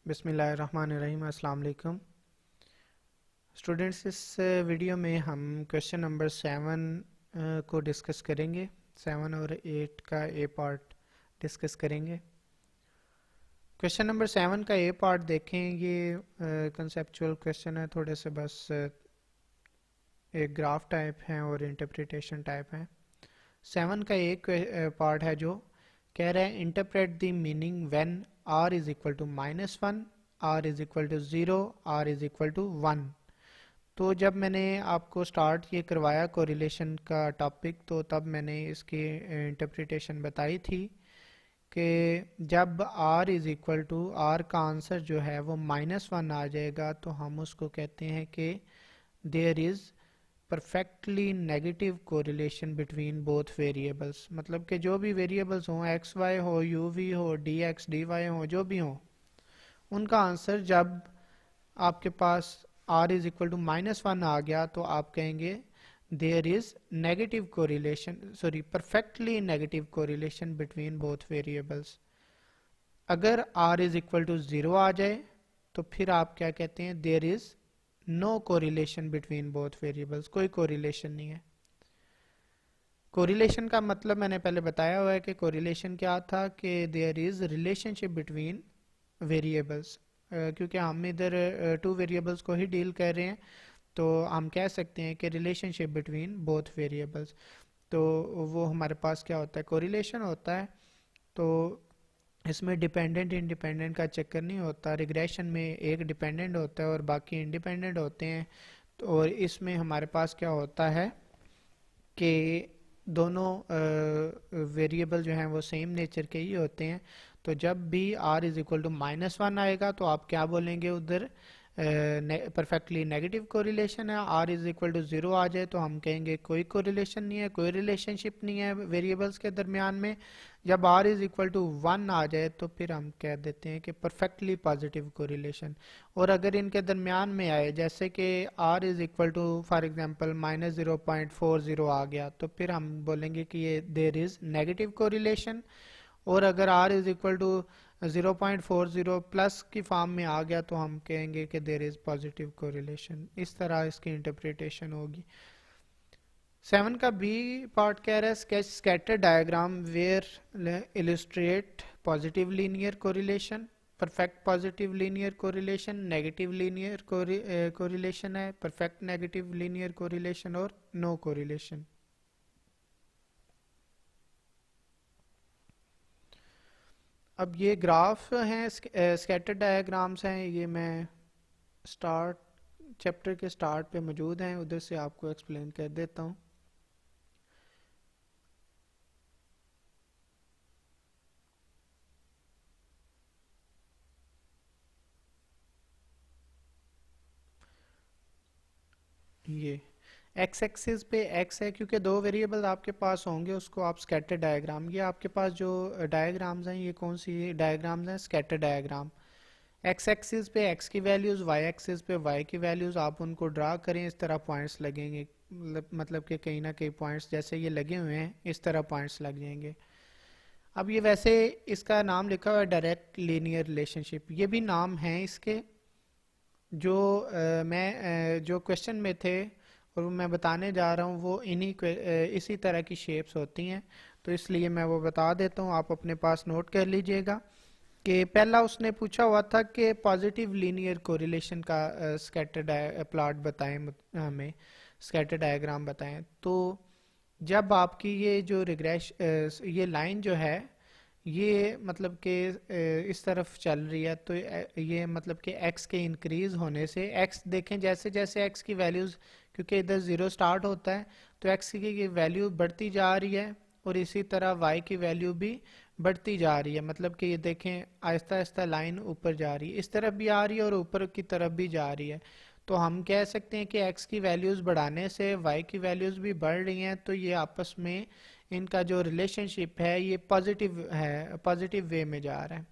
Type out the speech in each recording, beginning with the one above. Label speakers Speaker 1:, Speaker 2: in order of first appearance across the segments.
Speaker 1: बिस्मिल्लाहिर्रहमानिर्रहीम। अस्सलाम वालेकुम स्टूडेंट्स। इस वीडियो में हम क्वेश्चन नंबर 7 को डिस्कस करेंगे। 7 और 8 का ए पार्ट डिस्कस करेंगे। क्वेश्चन नंबर 7 का ए पार्ट देखें। ये कंसेप्चुअल क्वेश्चन है, थोड़े से बस एक ग्राफ टाइप है और इंटरप्रिटेशन टाइप है। 7 का एक पार्ट है जो कह रहा है interpret the meaning when r is equal to -1, r is equal to 0, r is equal to 1। तो जब मैंने आपको स्टार्ट ये करवाया कोरिलेशन का टॉपिक, तो तब मैंने इसकी इंटरप्रिटेशन बताई थी कि जब r is equal to r का आंसर जो है वो -1 आ जाएगा तो हम उसको कहते हैं कि there is perfectly negative correlation between both variables. मतलब कि जो भी वेरिएबल्स हों, एक्स वाई हो, यू वी हो, डी एक्स डी वाई हो, जो भी हो, उनका आंसर जब आपके पास r इज इक्वल टू -1 आ गया तो आप कहेंगे there is negative correlation, sorry perfectly negative correlation between both variables. अगर r इज इक्वल टू 0 आ जाए तो फिर आप क्या कहते हैं, there is no correlation between both variables, कोई कोरिलेशन नहीं है। कोरिलेशन का मतलब मैंने पहले बताया हुआ है कि कोरिलेशन क्या था, कि there is relationship between variables. क्योंकि हम इधर टू वेरिएबल्स को ही डील कर रहे हैं, तो हम कह सकते हैं कि रिलेशनशिप बिटवीन बोथ वेरिएबल्स। तो वो हमारे पास क्या होता है, कोरिलेशन होता है। तो इसमें डिपेंडेंट इंडिपेंडेंट का चक्कर नहीं होता। रिग्रेशन में एक डिपेंडेंट होता है और बाकी इंडिपेंडेंट होते हैं। तो और इसमें हमारे पास क्या होता है कि दोनों वेरिएबल जो हैं वो सेम नेचर के ही होते हैं। तो जब भी r इज इक्वल टू -1 आएगा तो आप क्या बोलेंगे, उधर परफेक्टली नेगेटिव कोरिलेशन है। r इज इक्वल टू 0 आ जाए तो हम कहेंगे कोई कोरिलेशन नहीं है, कोई रिलेशनशिप नहीं है वेरिएबल्स के दरमियान में। जब r इज इक्वल टू 1 आ जाए तो फिर हम कह देते हैं कि परफेक्टली पॉजिटिव कोरिलेशन। और अगर इनके दरमियान में आए, जैसे कि r is equal to for example -0.40 आ गया, तो फिर हम बोलेंगे कि ये देयर इज नेगेटिव कोरिलेशन। और अगर r is equal to 0.40 plus की फॉर्म में आ गया तो हम कहेंगे कि देयर इज पॉजिटिव कोरिलेशन। इस तरह इसकी इंटरप्रिटेशन होगी। 7 का बी पार्ट कह रहा है sketch scatter diagram where illustrate positive linear correlation. Perfect positive linear correlation, negative linear correlation है, परफेक्ट नेगेटिव लीनियर कोरिलेशन और नो कोरिलेशन। अब ये ग्राफ हैं, स्कैटर डायग्राम्स हैं। ये मैं स्टार्ट चैप्टर के स्टार्ट पे मौजूद हैं, उधर से आपको एक्सप्लेन कर देता हूँ। ये एक्स एक्सिस पे एक्स है, क्योंकि दो वेरिएबल आपके पास होंगे, उसको आप स्कैटर डायग्राम, ये आपके पास जो डायग्राम्स हैं ये कौन सी डायग्राम्स हैं, स्कैटर डायग्राम। एक्स एक्सिस पे एक्स की वैल्यूज़, वाई एक्सिस पे वाई की वैल्यूज़, आप उनको ड्रा करें, इस तरह पॉइंट्स लगेंगे। मतलब कि कहीं ना कहीं पॉइंट्स जैसे ये लगे हुए हैं इस तरह पॉइंट्स लग जाएंगे। अब ये वैसे इसका नाम लिखा हुआ है डायरेक्ट लीनियर रिलेशनशिप, ये भी नाम है इसके जो मैं जो क्वेश्चन में थे और मैं बताने जा रहा हूँ वो इसी तरह की शेप्स होती हैं। तो इसलिए मैं वो बता देता हूँ, आप अपने पास नोट कर लीजिएगा। कि पहला उसने पूछा हुआ था कि पॉजिटिव लीनियर कोरिलेशन का स्कैटर प्लॉट बताएं, हमें स्कैटर डायग्राम बताएं। तो जब आपकी ये जो ये लाइन जो है ये मतलब कि इस तरफ चल रही है, तो ये मतलब कि x के इंक्रीज होने से, x देखें जैसे जैसे x की वैल्यूज़, क्योंकि इधर 0 स्टार्ट होता है, तो x की वैल्यू बढ़ती जा रही है और इसी तरह y की वैल्यू भी बढ़ती जा रही है। मतलब कि ये देखें आहिस्ता आहिस्ता लाइन ऊपर जा रही है, इस तरफ भी आ रही है और ऊपर की तरफ भी जा रही है। तो हम कह सकते हैं कि x की वैल्यूज़ बढ़ाने से y की वैल्यूज़ भी बढ़ रही हैं, तो ये आपस में इनका जो रिलेशनशिप है ये पॉजिटिव है, पॉजिटिव वे में जा रहा है।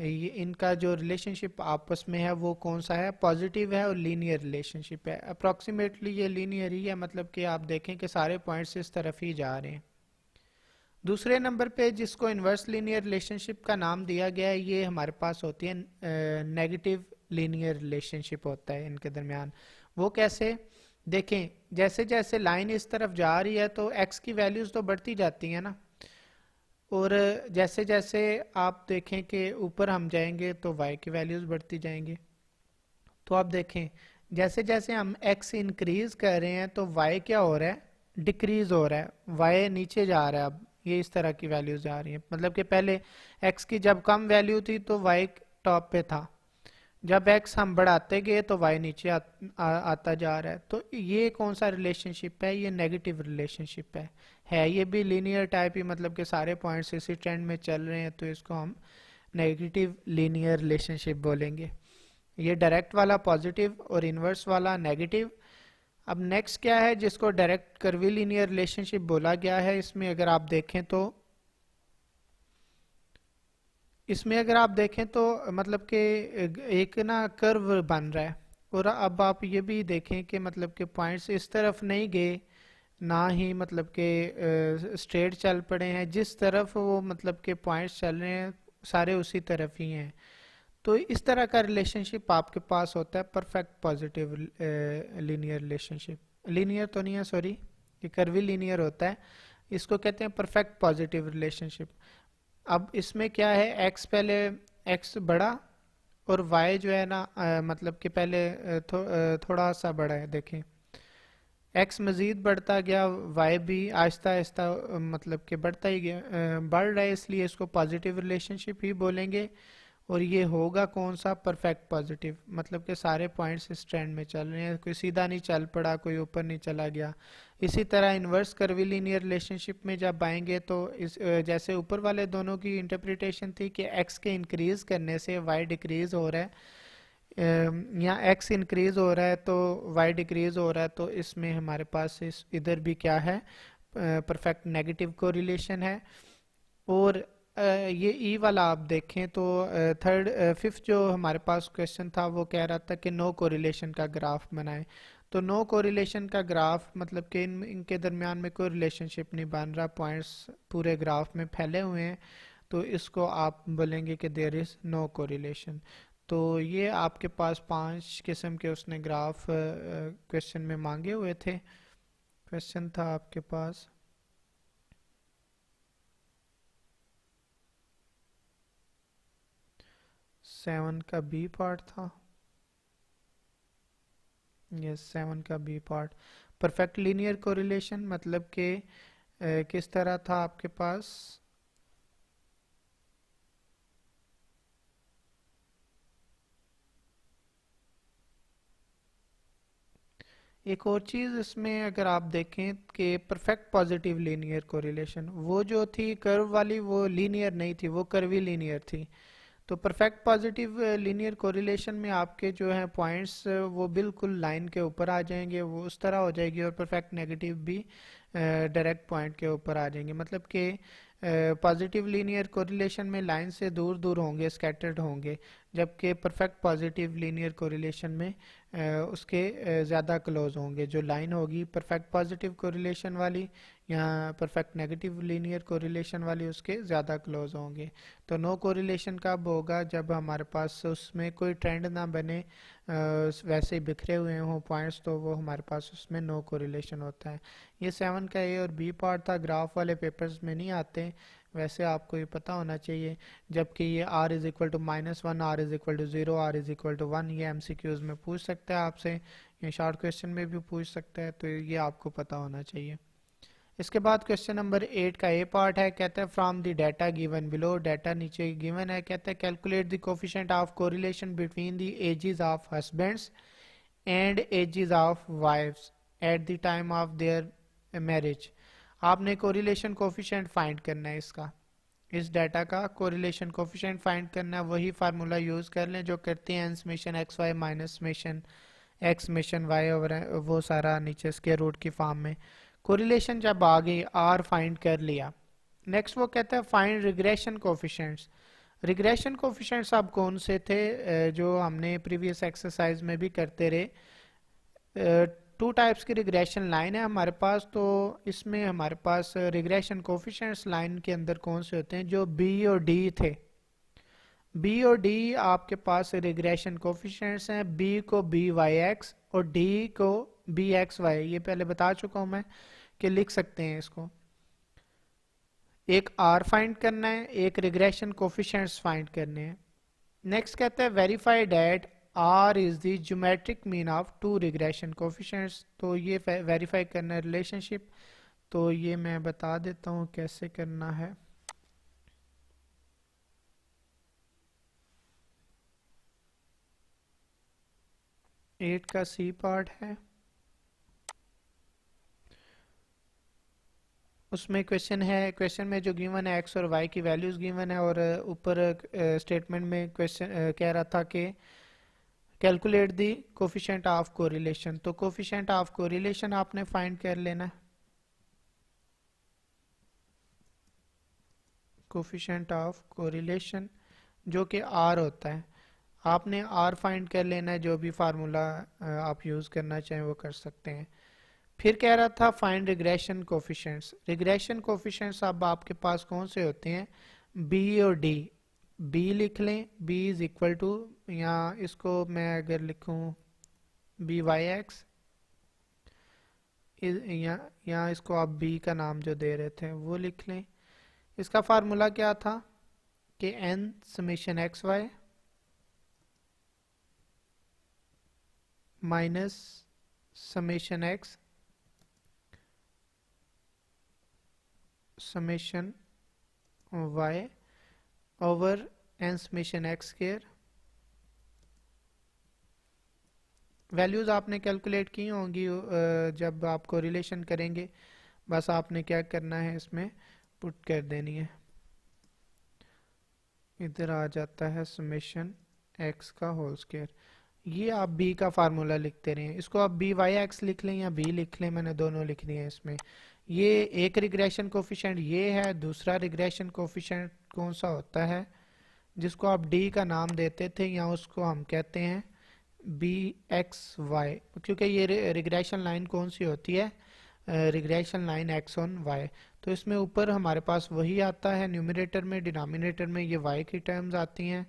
Speaker 1: ये इनका जो रिलेशनशिप आपस में है वो कौन सा है, पॉजिटिव है और लीनियर रिलेशनशिप है। अप्रॉक्सीमेटली ये लीनियर ही है, मतलब कि आप देखें कि सारे पॉइंट्स इस तरफ ही जा रहे हैं। दूसरे नंबर पे जिसको इन्वर्स लीनियर रिलेशनशिप का नाम दिया गया है, ये हमारे पास होती है नेगेटिव लीनियर रिलेशनशिप होता है इनके दरमियान। वो कैसे? देखें, जैसे जैसे लाइन इस तरफ जा रही है तो x की वैल्यूज तो बढ़ती जाती हैं ना, और जैसे जैसे आप देखें कि ऊपर हम जाएंगे तो y की वैल्यूज बढ़ती जाएंगी। तो आप देखें, जैसे जैसे हम x इंक्रीज कर रहे हैं तो y क्या हो रहा है? डिक्रीज हो रहा है, y नीचे जा रहा है। अब ये इस तरह की वैल्यूज आ रही हैं, मतलब कि पहले x की जब कम वैल्यू थी तो y टॉप पे था, जब x हम बढ़ाते गए तो y नीचे आता जा रहा है। तो ये कौन सा रिलेशनशिप है? ये नेगेटिव रिलेशनशिप है ये भी लीनियर टाइप ही, मतलब कि सारे पॉइंट्स इसी ट्रेंड में चल रहे हैं, तो इसको हम नेगेटिव लीनियर रिलेशनशिप बोलेंगे। ये डायरेक्ट वाला पॉजिटिव और इनवर्स वाला नेगेटिव। अब नेक्स्ट क्या है जिसको डायरेक्ट कर्वीलिनियर रिलेशनशिप बोला गया है? इसमें अगर आप देखें तो मतलब कि एक ना कर्व बन रहा है, और अब आप ये भी देखें कि मतलब कि पॉइंट्स इस तरफ नहीं गए, ना ही मतलब कि स्ट्रेट चल पड़े हैं, जिस तरफ वो मतलब कि पॉइंट्स चल रहे हैं सारे उसी तरफ ही हैं। तो इस तरह का रिलेशनशिप आपके पास होता है perfect positive linear relationship. Linear तो नहीं है, सॉरी, ये कर्वी लीनियर होता है, इसको कहते हैं परफेक्ट पॉजिटिव रिलेशनशिप। अब इसमें क्या है, एक्स पहले एक्स बड़ा और वाई जो है ना मतलब कि पहले थोड़ा सा बड़ा है। देखें, एक्स मज़ीद बढ़ता गया, वाई भी आहिस्ता आहिस्ता मतलब कि बढ़ता ही गया, बढ़ रहा है, इसलिए इसको पॉजिटिव रिलेशनशिप ही बोलेंगे। और ये होगा कौन सा? परफेक्ट पॉजिटिव, मतलब कि सारे पॉइंट्स इस ट्रेंड में चल रहे हैं, कोई सीधा नहीं चल पड़ा, कोई ऊपर नहीं चला गया। इसी तरह इन्वर्स कर्वीलिनियर रिलेशनशिप में जब आएंगे तो जैसे ऊपर वाले दोनों की इंटरप्रिटेशन थी कि एक्स के इंक्रीज करने से वाई डिक्रीज हो रहा है, यहाँ एक्स इंक्रीज हो रहा है तो वाई डिक्रीज हो रहा है, तो इसमें हमारे पास इधर भी क्या है? परफेक्ट नेगेटिव कोरिलेशन है। और ये ई वाला आप देखें तो फिफ्थ जो हमारे पास क्वेश्चन था वो कह रहा था कि नो कोरिलेशन का ग्राफ बनाएं। तो नो कोरिलेशन का ग्राफ मतलब कि इनके दरमियान में कोई रिलेशनशिप नहीं बन रहा, पॉइंट्स पूरे ग्राफ में फैले हुए हैं, तो इसको आप बोलेंगे कि देयर इज नो कोरिलेशन। तो ये आपके पास 5 किस्म के उसने ग्राफ क्वेश्चन में मांगे हुए थे। क्वेश्चन था आपके पास 7 का बी पार्ट था, यस 7 का B part. Perfect linear correlation मतलब कि किस तरह था आपके पास? एक और चीज़ इसमें अगर आप देखें कि परफेक्ट पॉजिटिव लीनियर कोरिलेशन, वो जो थी कर्व वाली वो लीनियर नहीं थी, वो कर्वी लीनियर थी। तो परफेक्ट पॉजिटिव लीनियर कोरिलेशन में आपके जो है पॉइंट्स वो बिल्कुल लाइन के ऊपर आ जाएंगे, वो उस तरह हो जाएगी, और परफेक्ट नेगेटिव भी डायरेक्ट पॉइंट के ऊपर आ जाएंगे। मतलब कि पॉजिटिव लीनियर कोरिलेशन में लाइन से दूर दूर होंगे, स्कैटर्ड होंगे, जबकि परफेक्ट पॉजिटिव लीनियर कोरिलेशन में उसके ज़्यादा क्लोज होंगे। जो लाइन होगी परफेक्ट पॉजिटिव कोरिलेशन वाली या परफेक्ट नेगेटिव लीनियर कोरिलेशन वाली, उसके ज़्यादा क्लोज होंगे। तो नो कोरिलेशन कब होगा? जब हमारे पास उसमें कोई ट्रेंड ना बने, वैसे ही बिखरे हुए हों पॉइंट्स, तो वो हमारे पास उसमें नो कोरिलेशन होता है। ये 7 का ए और बी पार्ट था, ग्राफ वाले पेपर्स में नहीं आते, वैसे आपको ये पता होना चाहिए। जबकि ये r is equal to -1, r is equal to 0, r is equal to 1, ये MCQs में पूछ सकता है आपसे, ये शॉर्ट क्वेश्चन में भी पूछ सकता है, तो ये आपको पता होना चाहिए। इसके बाद क्वेश्चन नंबर 8 का ए पार्ट है, कहता है from the data given below, data नीचे गिवन है, कहता है calculate the coefficient of correlation between the ages of husbands and ages of wives at the time of their marriage. आपने कोरिलेशन कोफिशिएंट फाइंड करना है इसका, इस डाटा का कोरिलेशन कोफिशिएंट फाइंड करना है। वही फार्मूला यूज कर लें जो करते हैं n summation X Y minus summation X summation Y over, वो सारा नीचे स्क्वायर रूट की फॉर्म में। कोरिलेशन जब आ गई, r फाइंड कर लिया, नेक्स्ट वो कहता है find regression coefficients. Regression coefficients अब कौन से थे जो हमने प्रीवियस एक्सरसाइज में भी करते रहे? टू टाइप्स की रिग्रेशन लाइन है हमारे पास। तो इसमें हमारे पास रिग्रेशन कोफिशिएंट्स लाइन के अंदर कौन से होते हैं, जो बी और डी थे। बी और डी आपके पास रिग्रेशन कोफिशिएंट्स हैं, बी को बी वाई एक्स और डी को बी एक्स वाई। ये पहले बता चुका हूं मैं कि लिख सकते हैं इसको। एक आर फाइंड करना है, एक रिग्रेशन कोफिशिएंट्स फाइंड करने हैं। नेक्स्ट कहता है verify that R is the geometric mean of two regression coefficients. तो ये वेरीफाई करना है रिलेशनशिप। तो ये मैं बता देता हूँ कैसे करना है। एट का सी पार्ट है, उसमें क्वेश्चन है। क्वेश्चन में जो गिवन है एक्स और वाई की वैल्यूज गिवन है, और ऊपर स्टेटमेंट में क्वेश्चन कह रहा था कि calculate the coefficient of correlation. तो कोफिशिएंट ऑफ कोरिलेशन आपने फाइंड कर लेना है। कोफिशिएंट ऑफ कोरिलेशन जो कि आर होता है, आपने आर फाइंड कर लेना है। जो भी फार्मूला आप यूज करना चाहें वो कर सकते हैं। फिर कह रहा था find regression coefficients. Regression coefficients अब आपके पास कौन से होते हैं, बी और डी। बी लिख लें, बी इज इक्वल टू, यहाँ इसको मैं अगर लिखूं बी वाई एक्स, यहाँ इसको आप बी का नाम जो दे रहे थे वो लिख लें। इसका फार्मूला क्या था कि N summation X Y minus summation X summation Y over N summation X square. Values आपने कैलकुलेट की होंगी जब आप कोरिलेशन करेंगे। बस आपने क्या करना है, इसमें पुट कर देनी है। इधर आ जाता है समेशन एक्स का होल स्क्वायर। ये आप बी का फार्मूला लिखते रहे। इसको आप बी वाई एक्स लिख लें या बी लिख लें, मैंने दोनों लिख दिए हैं इसमें। ये एक रिग्रेशन कोफिशिएंट ये है, दूसरा रिग्रेशन कोफिशिएंट कौन सा होता है जिसको आप डी का नाम देते थे, या उसको हम कहते हैं बी एक्स वाई, क्योंकि ये रिग्रेशन लाइन कौन सी होती है, regression line X on Y. तो इसमें ऊपर हमारे पास वही आता है न्यूमरेटर में, डिनोमिनेटर में ये वाई की टर्म्स आती हैं।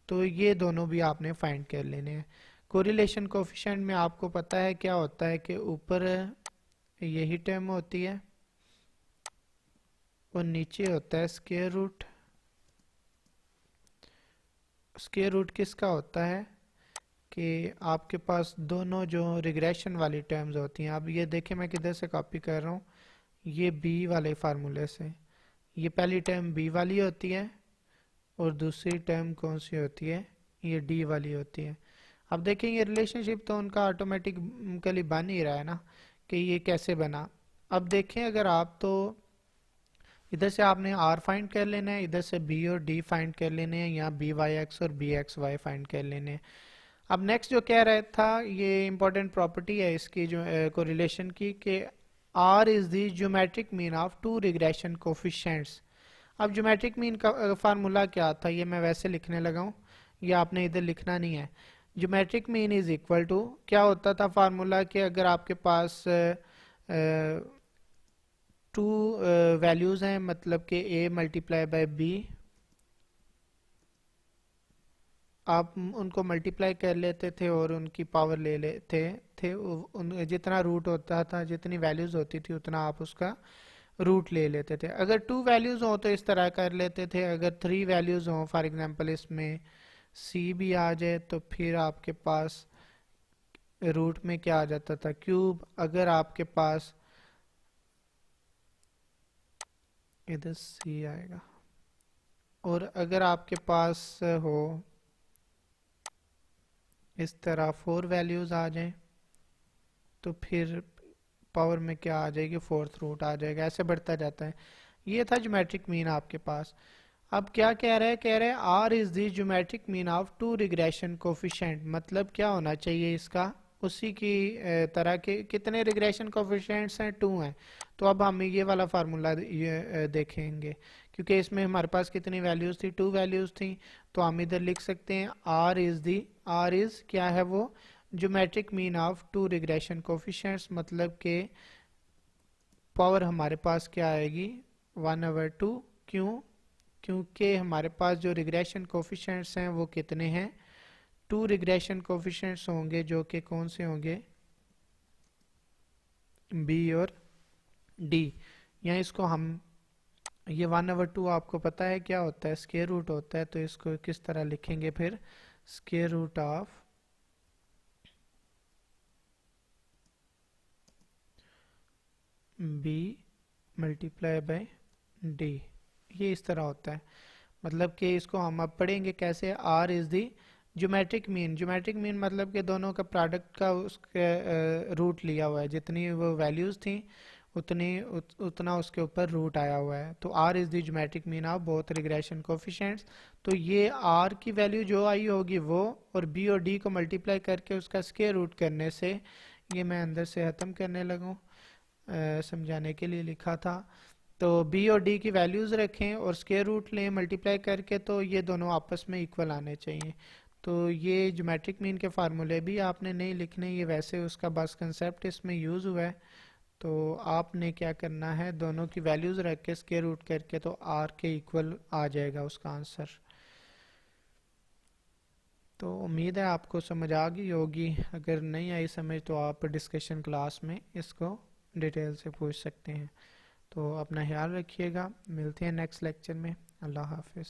Speaker 1: तो ये दोनों भी आपने फाइंड कर लेने हैं। कोरिलेशन कोफिशिएंट में आपको पता है क्या होता है कि ऊपर यही टर्म होती है और नीचे होता है स्क्वायर रूट। स्क्वायर रूट किसका होता है कि आपके पास दोनों जो रिग्रेशन वाली टर्म्स होती हैं, अब ये देखें मैं किधर से कॉपी कर रहा हूँ, ये बी वाले फार्मूले से। ये पहली टर्म बी वाली होती है और दूसरी टर्म कौन सी होती है, ये डी वाली होती है। अब देखें ये रिलेशनशिप तो उनका ऑटोमेटिकली बन ही रहा है ना, कि ये कैसे बना। अब देखें अगर आप, तो इधर से आपने आर फाइंड कर लेना है, इधर से बी और डी फाइंड कर लेने हैं, या बी वाई एक्स और बी एक्स वाई फाइंड कर लेने हैं। अब नेक्स्ट जो कह रहा था, ये इंपॉर्टेंट प्रॉपर्टी है इसकी जो कोरिलेशन की, कि R is the geometric mean of two regression coefficients. अब ज्योमेट्रिक मीन का फार्मूला क्या था, ये मैं वैसे लिखने लगा हूँ, ये आपने इधर लिखना नहीं है। Geometric mean is equal to क्या होता था फार्मूला, कि अगर आपके पास टू वैल्यूज हैं, मतलब कि a मल्टीप्लाई बाय b, आप उनको मल्टीप्लाई कर लेते थे और उनकी पावर ले लेते थे। जितना रूट होता था, जितनी वैल्यूज होती थी उतना आप उसका रूट ले लेते थे। अगर टू वैल्यूज हो तो इस तरह कर लेते थे। अगर थ्री वैल्यूज हो, फॉर एग्जांपल इसमें सी भी आ जाए, तो फिर आपके पास रूट में क्या आ जाता था, क्यूब। अगर आपके पास इधर सी आएगा, और अगर आपके पास हो इस तरह फोर वैल्यूज आ जाएं, तो फिर पावर में क्या आ जाएगी, फोर्थ रूट आ जाएगा। ऐसे बढ़ता जाता है। ये था ज्योमेट्रिक मीन आपके पास। अब क्या कह रहे हैं, कह रहे हैं R is the geometric mean of two regression coefficient. मतलब क्या होना चाहिए इसका, उसी की तरह के कितने रिग्रेशन कोफिशिएंट्स हैं, टू हैं। तो अब हम ये वाला फार्मूला देखेंगे, क्योंकि इसमें हमारे पास कितनी वैल्यूज थी, टू वैल्यूज थी। तो हम इधर लिख सकते हैं आर इज क्या है वो, geometric mean of two regression coefficients, मतलब के पावर हमारे पास क्या आएगी 1/2। क्यों? क्योंकि हमारे पास जो रिग्रेशन कोफिशिएंट्स हैं वो कितने हैं, 2 रिग्रेशन कोफिशिएंट्स होंगे जो कि कौन से होंगे, बी और डी। या इसको हम, ये 1/2 आपको पता है क्या होता है, स्क्वायर रूट होता है, तो इसको किस तरह लिखेंगे फिर, square root of B multiply by D, ये इस तरह होता है। मतलब कि इसको हम अब पढ़ेंगे कैसे, R is the geometric mean. Geometric mean मतलब कि दोनों का प्रोडक्ट का उसके रूट लिया हुआ है, जितनी वो वैल्यूज थी उतना उसके ऊपर रूट आया हुआ है। तो R is the geometric mean of both regression coefficients. तो ये आर की वैल्यू जो आई होगी वो, और बी और डी को मल्टीप्लाई करके उसका स्क्वायर रूट करने से, ये मैं अंदर से ख़त्म करने लगूँ, समझाने के लिए लिखा था। तो बी और डी की वैल्यूज़ रखें और स्क्वायर रूट लें मल्टीप्लाई करके, तो ये दोनों आपस में इक्वल आने चाहिए। तो ये ज्योमेट्रिक मीन के फार्मूले भी आपने नहीं लिखने, ये वैसे उसका बस कंसेप्ट इसमें यूज़ हुआ है। तो आपने क्या करना है, दोनों की वैल्यूज़ रख के स्क्वायर रूट करके, तो आर के इक्वल आ जाएगा उसका आंसर। तो उम्मीद है आपको समझ आ गई होगी, अगर नहीं आई समझ तो आप डिस्कशन क्लास में इसको डिटेल से पूछ सकते हैं। तो अपना ख्याल रखिएगा, मिलते हैं नेक्स्ट लेक्चर में। अल्लाह हाफिज़।